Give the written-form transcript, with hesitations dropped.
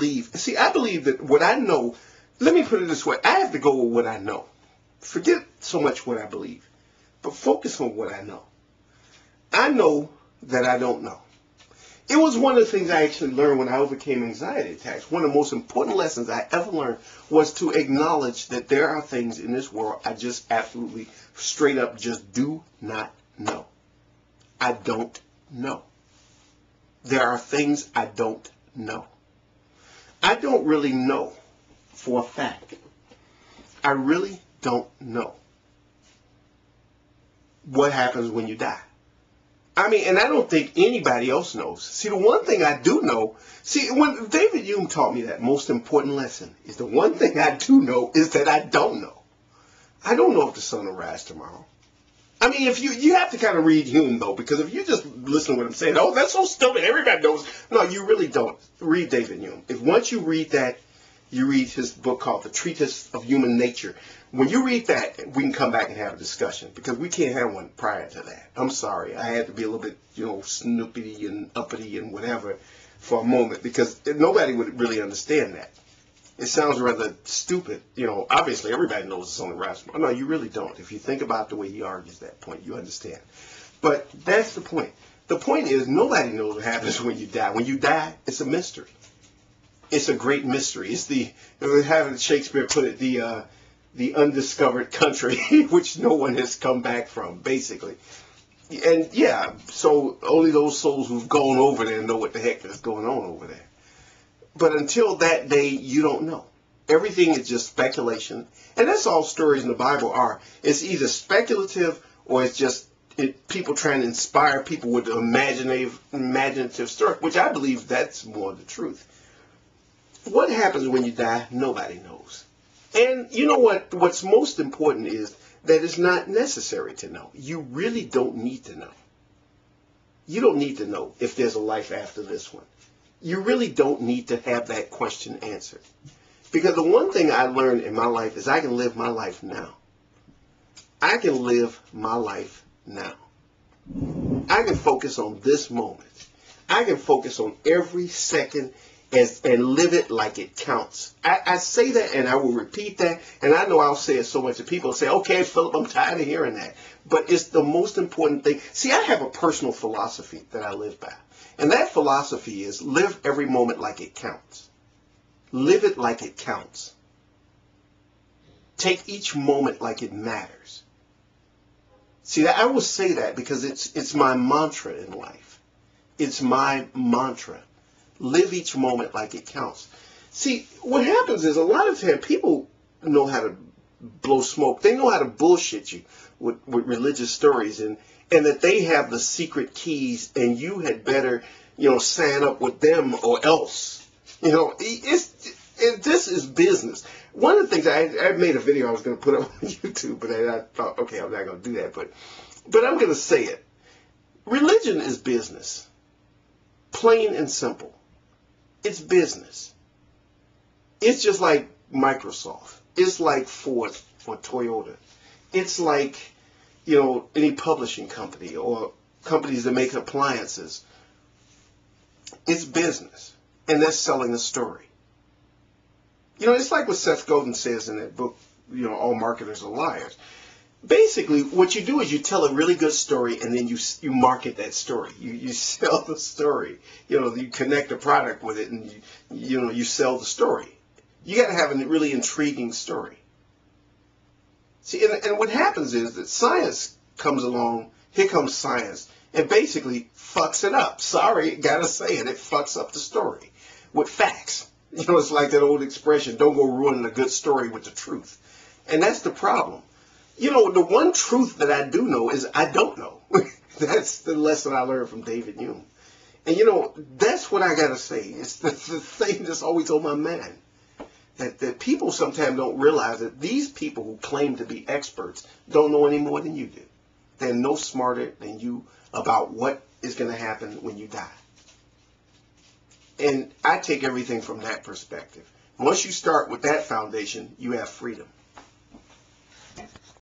believe, see, I believe that what I know, let me put it this way, I have to go with what I know. Forget so much what I believe, but focus on what I know. I know that I don't know. It was one of the things I actually learned when I overcame anxiety attacks. One of the most important lessons I ever learned was to acknowledge that there are things in this world I just absolutely, straight up, just do not know. I don't know. There are things I don't know. I don't really know for a fact. I really don't know what happens when you die. I mean, and I don't think anybody else knows. See, the one thing I do know, see, when David Hume taught me that most important lesson is the one thing I do know is that I don't know. I don't know if the sun will rise tomorrow. I mean, if you have to kind of read Hume, though, because if you just listen to what I'm saying, oh, that's so stupid, everybody knows. No, you really don't. Read David Hume. If once you read that, you read his book called The Treatise of Human Nature. When you read that, we can come back and have a discussion, because we can't have one prior to that. I'm sorry. I had to be a little bit, snoopy and uppity and whatever for a moment, because nobody would really understand that. It sounds rather stupid. Obviously everybody knows it's on the rise. No, you really don't. If you think about the way he argues that point, you understand. But that's the point. The point is nobody knows what happens when you die. When you die, it's a mystery. It's a great mystery. It's having Shakespeare put it, the undiscovered country, which no one has come back from, basically. And yeah, so only those souls who've gone over there know what the heck is going on over there. But until that day, you don't know. Everything is just speculation. And that's all stories in the Bible are. It's either speculative or it's just people trying to inspire people with imaginative story, which I believe that's more the truth. What happens when you die, nobody knows. And you know what? What's most important is that it's not necessary to know. You really don't need to know. You don't need to know if there's a life after this one. You really don't need to have that question answered. Because the one thing I learned in my life is I can live my life now. I can live my life now. I can focus on this moment. I can focus on every second and live it like it counts. I say that and I will repeat that, and I know I'll say it so much that people say, okay, Philip, I'm tired of hearing that. But it's the most important thing. See, I have a personal philosophy that I live by. And that philosophy is live every moment like it counts. Live it like it counts. Take each moment like it matters. See, I will say that because it's my mantra in life. It's my mantra. Live each moment like it counts. See, what happens is a lot of times people know how to blow smoke. They know how to bullshit you with religious stories and that they have the secret keys and you had better, sign up with them or else. This is business. One of the things I made a video I was going to put up on YouTube, but I thought, okay, I'm not going to do that. But I'm going to say it. Religion is business. Plain and simple. It's business. It's just like Microsoft. It's like Ford or Toyota. It's like, any publishing company or companies that make appliances. It's business. And they're selling a story. It's like what Seth Godin says in that book, All Marketers Are Liars. Basically, what you do is you tell a really good story and then you market that story. You sell the story. You connect a product with it and you sell the story. You got to have a really intriguing story. See, and what happens is that science comes along, here comes science, and basically fucks it up. Sorry, gotta say it fucks up the story with facts. It's like that old expression, don't go ruining a good story with the truth. And that's the problem. The one truth that I do know is I don't know. That's the lesson I learned from David Hume. And that's what I gotta say. It's the thing that's always on my mind. That people sometimes don't realize that these people who claim to be experts don't know any more than you do. They're no smarter than you about what is going to happen when you die. And I take everything from that perspective. Once you start with that foundation, you have freedom.